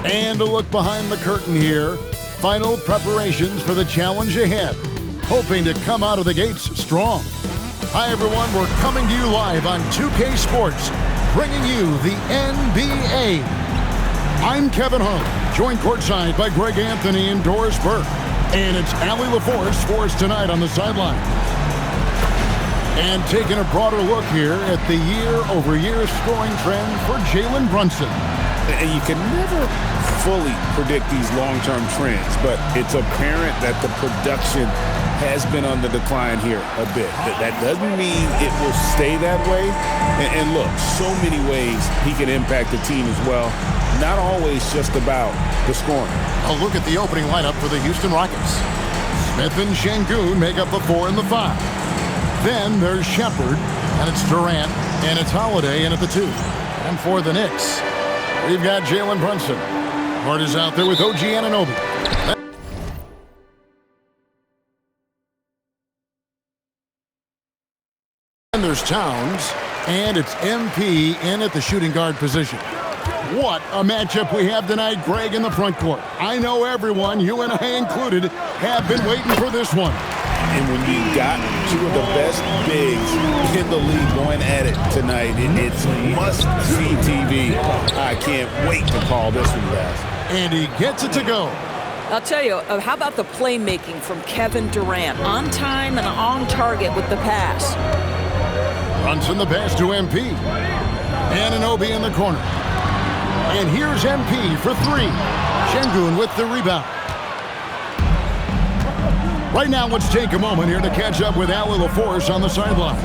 And a look behind the curtain here. Final preparations for the challenge ahead. Hoping to come out of the gates strong. Hi everyone, we're coming to you live on 2K Sports, bringing you the NBA. I'm Kevin Hunt, joined courtside by Greg Anthony and Doris Burke. And it's Allie LaForce for us tonight on the sideline. And taking a broader look here at the year-over-year scoring trend for Jalen Brunson. And you can never fully predict these long-term trends, but it's apparent that the production has been on the decline here a bit. That doesn't mean it will stay that way. And look, so many ways he can impact the team as well. Not always just about the scoring. A look at the opening lineup for the Houston Rockets. Smith and Şengün make up the 4 and the 5. Then there's Shepherd, and it's Durant, and it's Holiday in at the 2. And for the Knicks, we've got Jalen Brunson. Hart is out there with OG Anunoby. And there's Towns, and it's MP in at the shooting guard position. What a matchup we have tonight, Greg, in the front court. I know everyone, you and I included, have been waiting for this one. And when you got two of the best bigs in the league going at it tonight, it's must-see TV. I can't wait to call this one, guys. And he gets it to go. I'll tell you, how about the playmaking from Kevin Durant? On time and on target with the pass. Brunson the pass to MP. Anunoby in the corner. And here's MP for 3. Şengün with the rebound. Right now, let's take a moment here to catch up with Allie LaForce on the sidelines.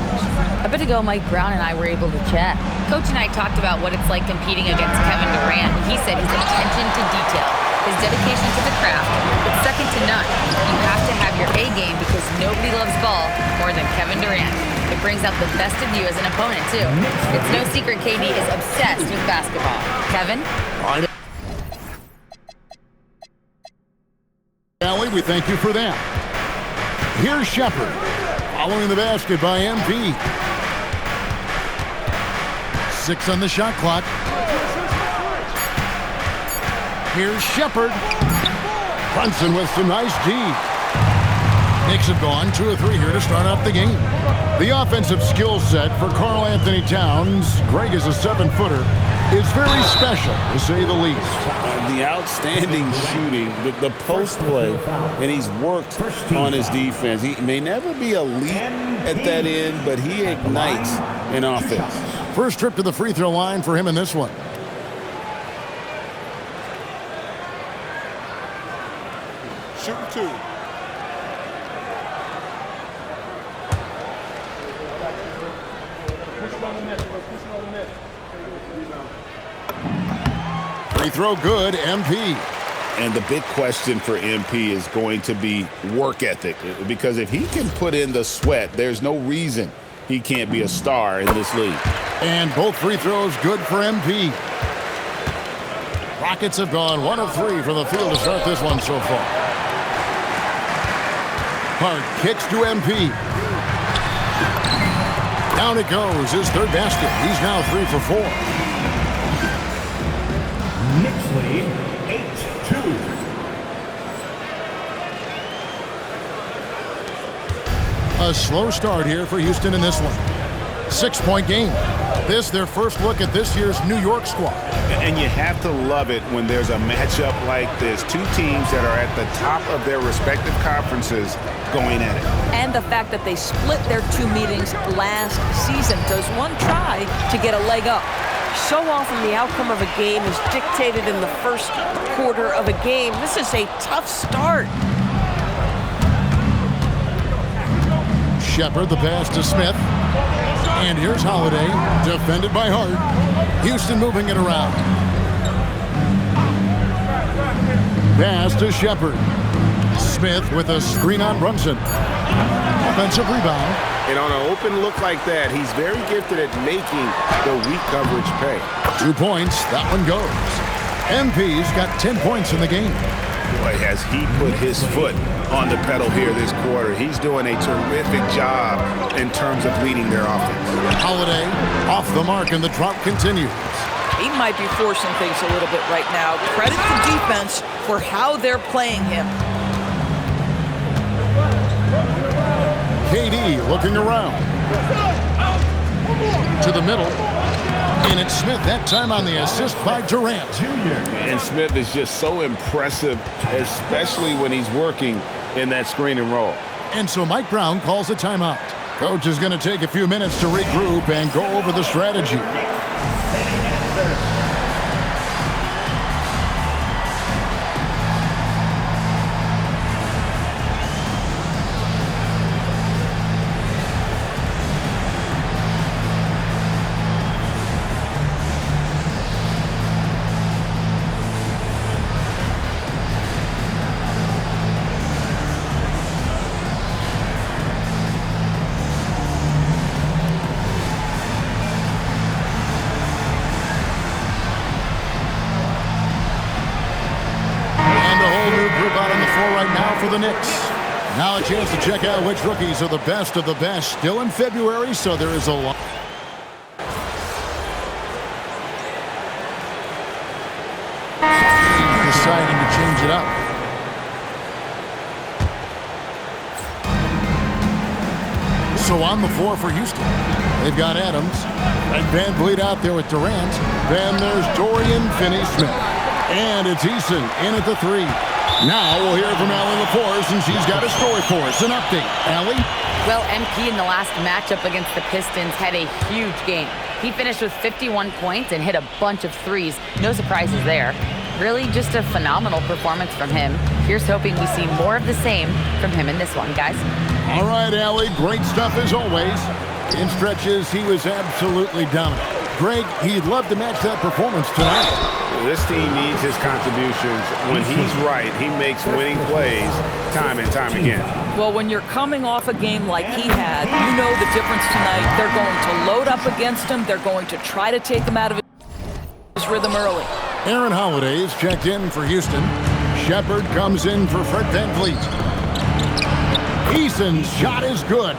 A bit ago, Mike Brown and I were able to chat. Coach and I talked about what it's like competing against Kevin Durant. He said his attention to detail, his dedication to the craft, it's second to none. You have to have your A game because nobody loves ball more than Kevin Durant. It brings out the best of you as an opponent, too. It's no secret KD is obsessed with basketball. Kevin? Allie, we thank you for that. Here's Shepherd, following the basket by MP. 6 on the shot clock. Here's Shepherd. Brunson with some nice D. Knicks have gone 2 or 3 here to start off the game. The offensive skill set for Karl Anthony Towns, Greg is a 7-footer, is very special, to say the least. The outstanding shooting, the post play, and he's worked on his defense. He may never be elite at that end, but he ignites an offense. First trip to the free throw line for him in this one. Shooting 2. Free throw good, MP. And the big question for MP is going to be work ethic, because if he can put in the sweat, there's no reason he can't be a star in this league. And both free throws good for MP. Rockets have gone 1 of 3 from the field to start this one so far. Hart kicks to MP. Down it goes, his 3rd basket. He's now 3 for 4. Knicks lead 8-2. A slow start here for Houston in this one. 6-point game. This their first look at this year's New York squad. And you have to love it when there's a matchup like this. 2 teams that are at the top of their respective conferences going at it. And the fact that they split their 2 meetings last season. Does one try to get a leg up? So often the outcome of a game is dictated in the first quarter of a game. This is a tough start. Shepherd, the pass to Smith. And here's Holiday, defended by Hart. Houston moving it around. Pass to Shepherd. Smith with a screen on Brunson. Offensive rebound. And on an open look like that, he's very gifted at making the weak coverage pay. 2 points, that one goes. MP's got 10 points in the game. Boy, has he put his foot on the pedal here this quarter. He's doing a terrific job in terms of leading their offense. Holiday off the mark and the drop continues. He might be forcing things a little bit right now. Credit the defense for how they're playing him. KD looking around. To the middle. And it's Smith that time on the assist by Durant. And Smith is just so impressive, especially when he's working in that screen and roll. And so Mike Brown calls a timeout. Coach is going to take a few minutes to regroup and go over the strategy. For the Knicks. Now a chance to check out which rookies are the best of the best. Still in February, so there is a lot. Deciding to change it up. So on the floor for Houston, they've got Adams and VanVleet out there with Durant. Then there's Dorian Finney-Smith. And it's Eason in at the three. Now we'll hear from Allie LaForce, and she's got a story for us. An update. Allie? Well, MP in the last matchup against the Pistons had a huge game. He finished with 51 points and hit a bunch of threes. No surprises there. Really just a phenomenal performance from him. Here's hoping we see more of the same from him in this one, guys. All right, Allie. Great stuff as always. In stretches, he was absolutely dominant. Greg, he'd love to match that performance tonight. This team needs his contributions. When he's right, he makes winning plays time and time again. Well, when you're coming off a game like he had, you know the difference tonight. They're going to load up against him. They're going to try to take him out of his rhythm early. Aaron Holiday is checked in for Houston. Shepard comes in for Fred VanVleet. Eason's shot is good.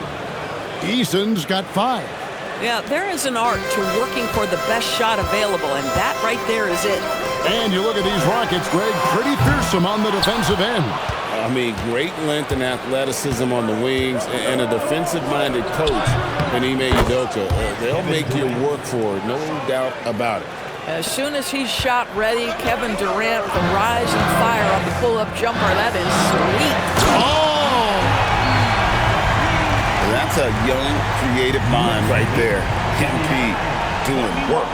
Eason's got 5. Yeah, there is an art to working for the best shot available, and that right there is it. And you look at these Rockets, Greg, pretty fearsome on the defensive end. I mean, great length and athleticism on the wings, and a defensive-minded coach in Ime Udoka. They'll make you work for it, no doubt about it. As soon as he's shot ready, Kevin Durant with a rise and fire on the pull-up jumper. That is sweet. Oh! That's a young, creative mind right there. MP doing work.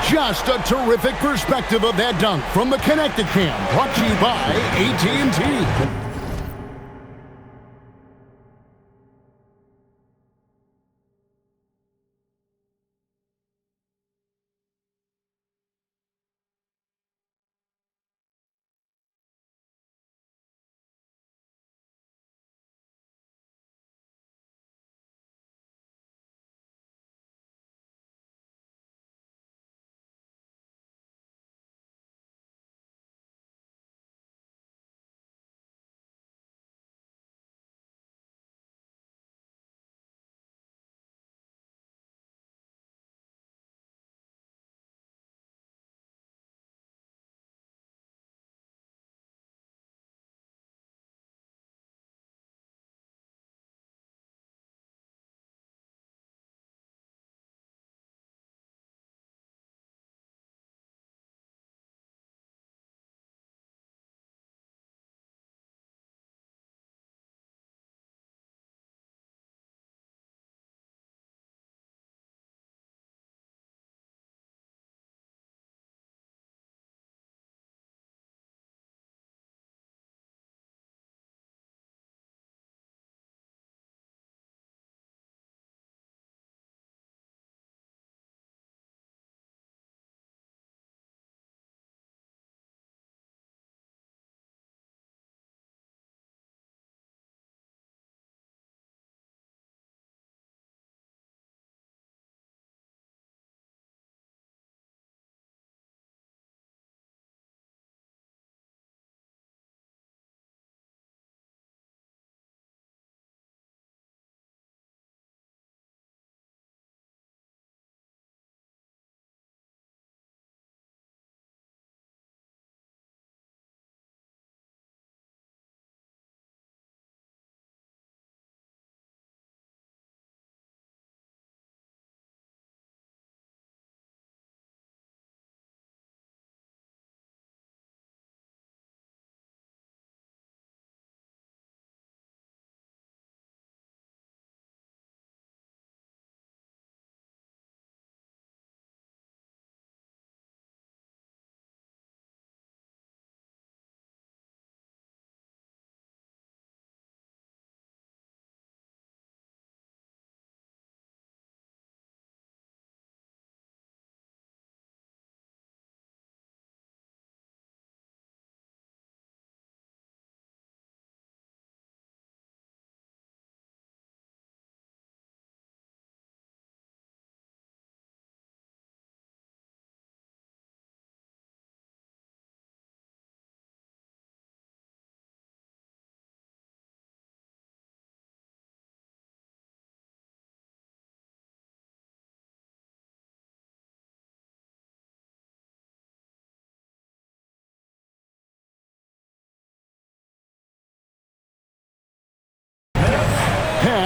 Just a terrific perspective of that dunk from the Connected Cam, brought to you by AT&T.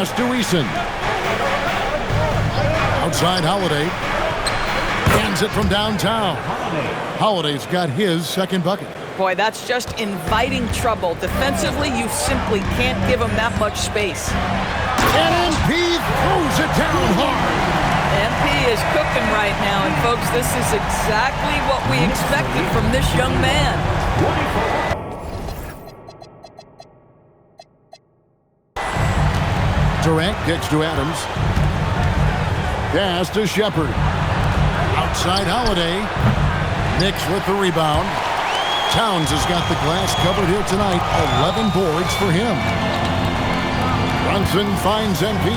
Pass to Eason. Outside Holiday. Hands it from downtown. Holiday's got his second bucket. Boy, that's just inviting trouble. Defensively, you simply can't give him that much space. And MP throws it down hard. MP is cooking right now, and folks, this is exactly what we expected from this young man. Durant kicks to Adams. Pass to Shepard. Outside Holiday. Knicks with the rebound. Towns has got the glass covered here tonight. 11 boards for him. Brunson finds MP.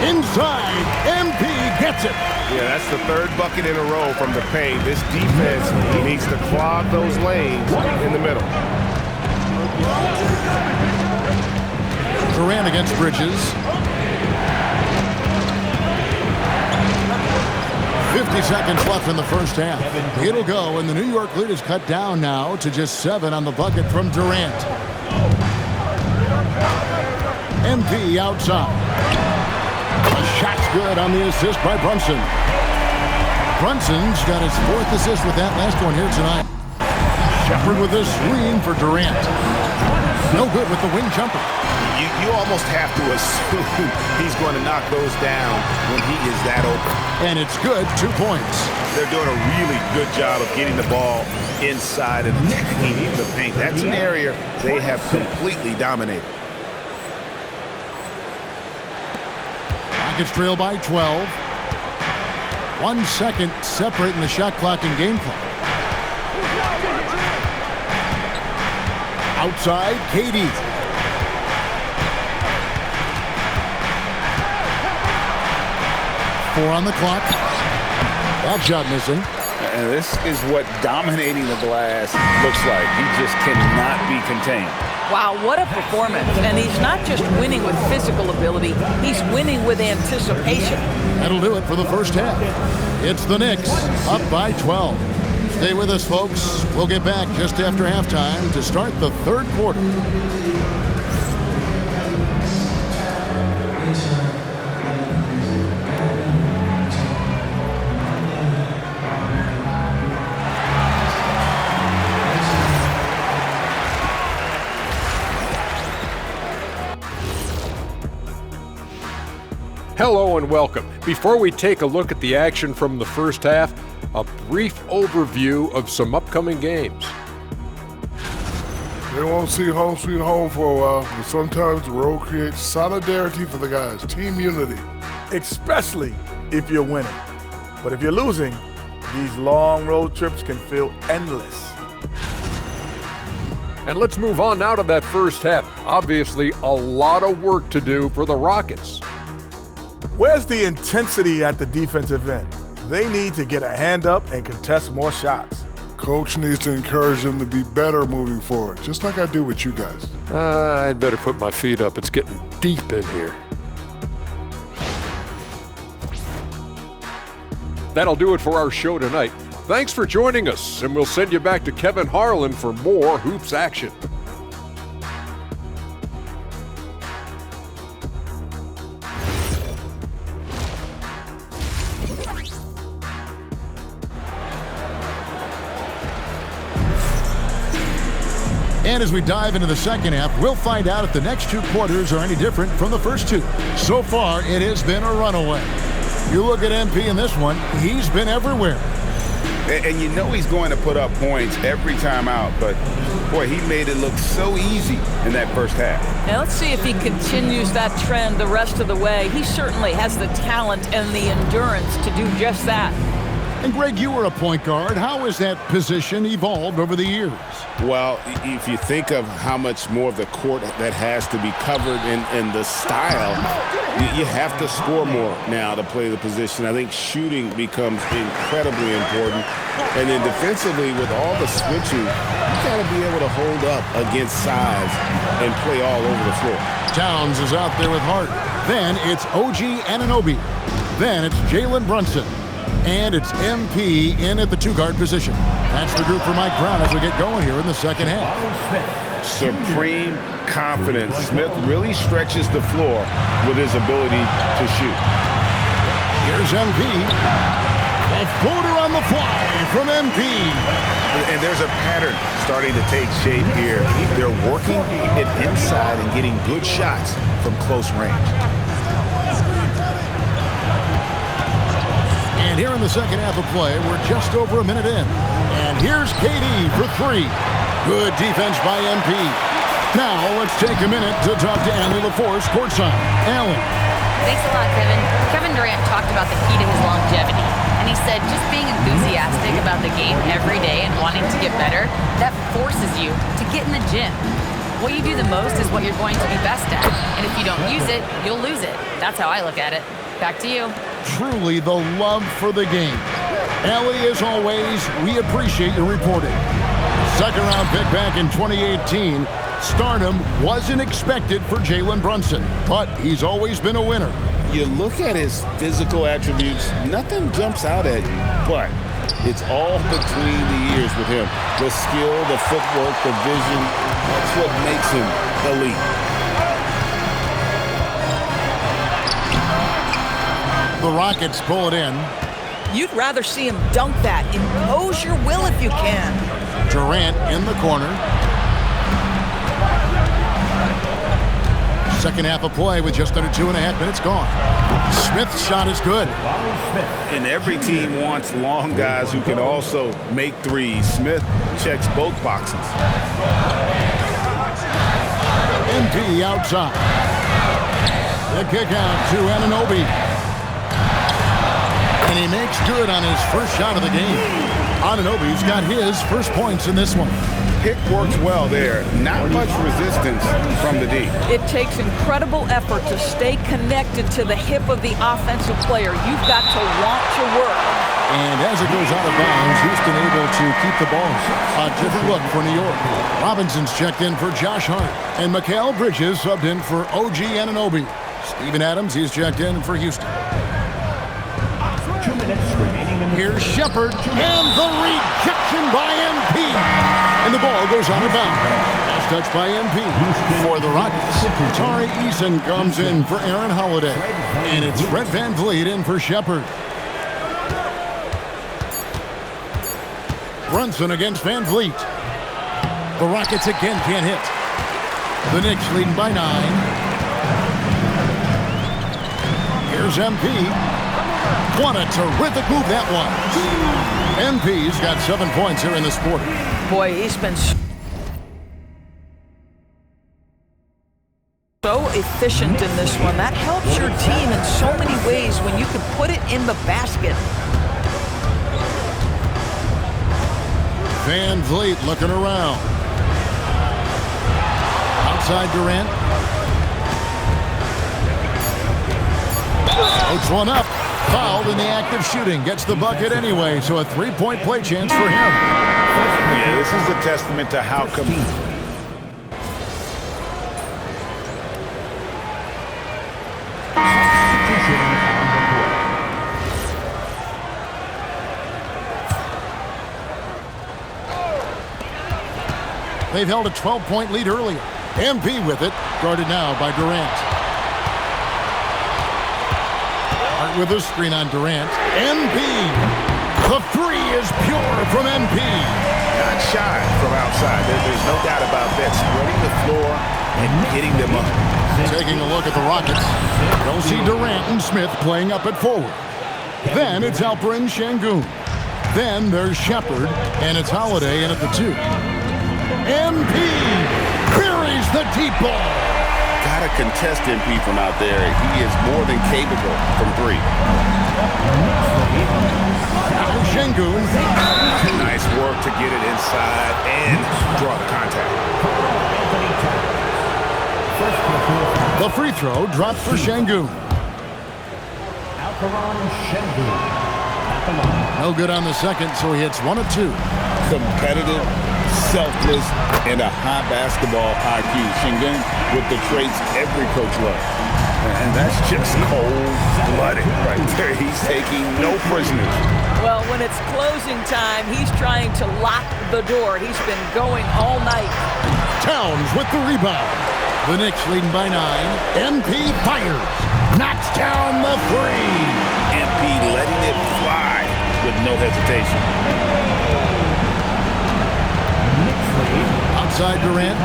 Inside, MP gets it. Yeah, that's the third bucket in a row from the paint. This defense needs to clog those lanes in the middle. Durant against Bridges. 50 seconds left in the first half. It'll go, and the New York lead is cut down now to just 7 on the bucket from Durant. MP outside. The shot's good on the assist by Brunson. Brunson's got his 4th assist with that last one here tonight. Shepard with a screen for Durant. No good with the wing jumper. You almost have to assume he's going to knock those down when he is that open. And it's good, 2 points. They're doing a really good job of getting the ball inside and attacking even the paint. That's an area they have completely dominated. Rockets trail by 12. 1 second separating the shot clock and game clock. Outside, KD. Four on the clock. That shot missing. And this is what dominating the glass looks like. He just cannot be contained. Wow, what a performance. And he's not just winning with physical ability, he's winning with anticipation. That'll do it for the first half. It's the Knicks, up by 12. Stay with us, folks. We'll get back just after halftime to start the third quarter. Hello and welcome. Before we take a look at the action from the first half, a brief overview of some upcoming games. They won't see home sweet home for a while, but sometimes the road creates solidarity for the guys, team unity. Especially if you're winning. But if you're losing, these long road trips can feel endless. And let's move on now to that first half. Obviously, a lot of work to do for the Rockets. Where's the intensity at the defensive end? They need to get a hand up and contest more shots. Coach needs to encourage them to be better moving forward, just like I do with you guys. I'd better put my feet up. It's getting deep in here. That'll do it for our show tonight. Thanks for joining us, and we'll send you back to Kevin Harlan for more hoops action. And as we dive into the second half, we'll find out if the next 2 quarters are any different from the first 2. So far, it has been a runaway. You look at MP in this one, he's been everywhere. And you know he's going to put up points every time out, but boy, he made it look so easy in that first half. Now let's see if he continues that trend the rest of the way. He certainly has the talent and the endurance to do just that. And Greg, you were a point guard. How has that position evolved over the years? Well, if you think of how much more of the court that has to be covered in the style, you have to score more now to play the position. I think shooting becomes incredibly important. And then defensively, with all the switching, you got to be able to hold up against size and play all over the floor. Towns is out there with Hart. Then it's OG Anunoby. Then it's Jalen Brunson. And it's MP in at the 2-guard position. That's the group for Mike Brown as we get going here in the second half. supreme confidence. Smith really stretches the floor with his ability to shoot. Here's MP. A floater on the fly from MP. And there's a pattern starting to take shape here. They're working it inside and getting good shots from close range. And here in the second half of play, we're just over a minute in. And here's KD for three. Good defense by MP. Now let's take a minute to talk to Allie LaForce courtside. Allie. Thanks a lot, Kevin. Kevin Durant talked about the key to his longevity. And he said just being enthusiastic about the game every day and wanting to get better, that forces you to get in the gym. What you do the most is what you're going to be best at. And if you don't use it, you'll lose it. That's how I look at it. Back to you. Truly the love for the game. Allie, as always, we appreciate your reporting. Second round pick back in 2018. Stardom wasn't expected for Jalen Brunson, but he's always been a winner. You look at his physical attributes, nothing jumps out at you, but it's all between the ears with him. The skill, the footwork, the vision, that's what makes him elite. The Rockets pull it in. You'd rather see him dunk that. Impose your will if you can. Durant in the corner. Second half of play with just under 2.5 minutes gone. Smith's shot is good. And every team wants long guys who can also make threes. Smith checks both boxes. MP outside. The kick out to Anunoby. And he makes good on his first shot of the game. Anunoby's got his first points in this one. Pick works well there. Not much resistance from the D. It takes incredible effort to stay connected to the hip of the offensive player. You've got to want to work. And as it goes out of bounds, Houston able to keep the ball. A different look for New York. Robinson's checked in for Josh Hart. And Mikal Bridges subbed in for OG Anunoby. Steven Adams, he's checked in for Houston. 2 minutes remaining in the Here's Shepard, and the rejection by MP. And the ball goes out of bounds. Last touch by MP for the Rockets. Tari Eason comes in for Aaron Holiday. And it's Fred VanVleet in for Shepard. Brunson against VanVleet. The Rockets again can't hit. The Knicks leading by 9. Here's MP. What a terrific move that was. MP's got 7 points here in this quarter. Boy, he's been so efficient in this one. That helps your team in so many ways when you can put it in the basket. VanVleet looking around. Outside Durant. Floats one up. Fouled in the act of shooting. Gets the bucket anyway, so a 3-point play chance for him. Yeah, this is a testament to how They've held a 12-point lead earlier. MP with it, guarded now by Durant. Hart with a screen on Durant. MP. The three is pure from MP. not shy from outside. There's no doubt about that. Spreading the floor and getting them up. Taking a look at the Rockets. Don't see Durant and Smith playing up at forward. Then it's Alperen Sengun. Then there's Shepard, and it's Holiday in at the 2. MP buries the deep ball. Gotta contest MP from out there. He is more than capable from 3. Now Sengun. Nice work to get it inside and draw the contact. The free throw dropped for Sengun. Alperen Sengun. No good on the second, so he hits 1 of 2. Competitive, selfless, and a high basketball IQ. Sengun with the traits every coach loves. And that's just cold-blooded right there. He's taking no prisoners. Well, when it's closing time, he's trying to lock the door. He's been going all night. Towns with the rebound. The Knicks leading by 9. MP fires. Knocks down the 3. MP letting it fly with no hesitation. Outside Durant.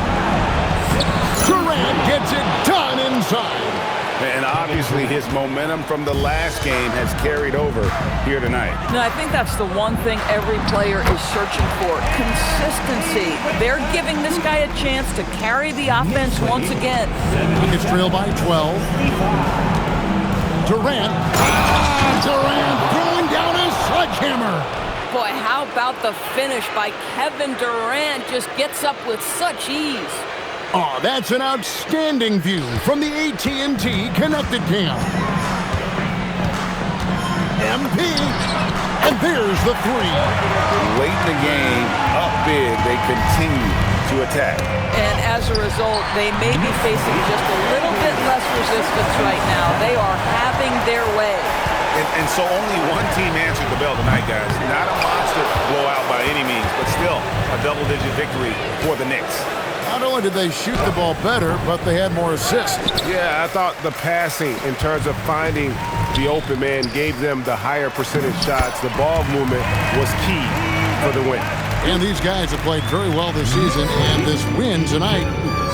Durant gets it done inside. And obviously his momentum from the last game has carried over here tonight. No, I think that's the one thing every player is searching for. Consistency. They're giving this guy a chance to carry the offense once again. Nuggets trail by 12. Durant. Durant throwing down his sledgehammer. Boy, how about the finish by Kevin Durant? Just gets up with such ease. Oh, that's an outstanding view from the AT&T Connected Cam. MP, and there's the 3. Late in the game, up big, they continue to attack. And as a result, they may be facing just a little bit less resistance right now. They are having their way. And so only one team answered the bell tonight, guys. Not a monster blowout by any means, but still a double-digit victory for the Knicks. Not only did they shoot the ball better, but they had more assists. Yeah, I thought the passing in terms of finding the open man gave them the higher percentage shots. The ball movement was key for the win. And these guys have played very well this season, and this win tonight,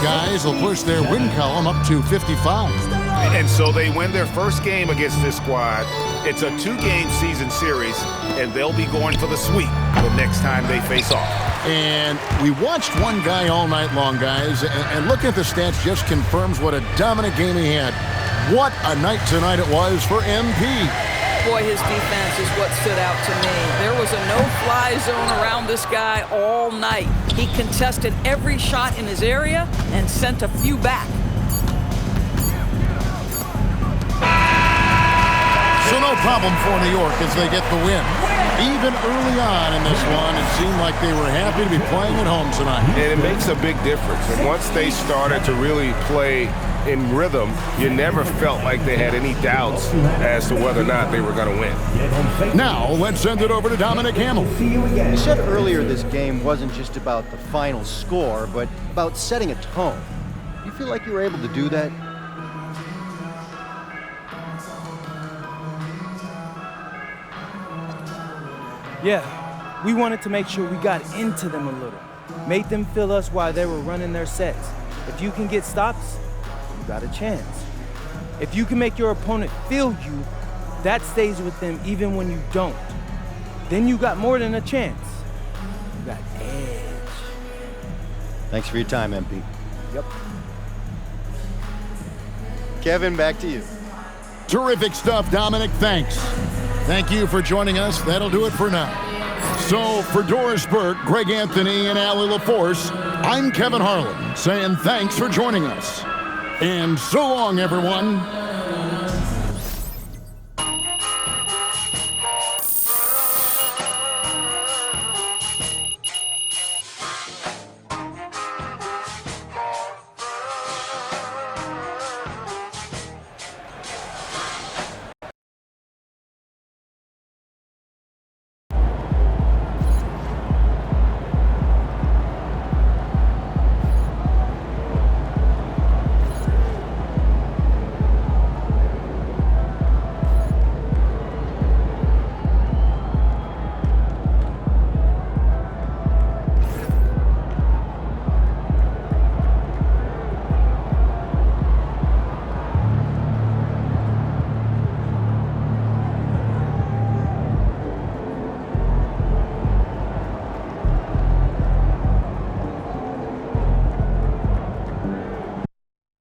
guys, will push their win column up to 55. And so they win their first game against this squad. It's a 2-game season series, and they'll be going for the sweep the next time they face off. And we watched one guy all night long, guys, and looking at the stats just confirms what a dominant game he had. What a night tonight it was for MP. Boy, his defense is what stood out to me. There was a no-fly zone around this guy all night. He contested every shot in his area and sent a few back. So no problem for New York as they get the win. Even early on in this one, it seemed like they were happy to be playing at home tonight. And it makes a big difference. And once they started to really play in rhythm, you never felt like they had any doubts as to whether or not they were going to win. Now, let's send it over to Dominic Hamill. You said earlier this game wasn't just about the final score, but about setting a tone. You feel like you were able to do that? Yeah, we wanted to make sure we got into them a little. Made them feel us while they were running their sets. If you can get stops, you got a chance. If you can make your opponent feel you, that stays with them even when you don't. Then you got more than a chance. You got edge. Thanks for your time, MP. Yep. Kevin, back to you. Terrific stuff, Dominic. Thanks. Thank you for joining us. That'll do it for now. So for Doris Burke, Greg Anthony, and Allie LaForce, I'm Kevin Harlan saying thanks for joining us. And so long, everyone.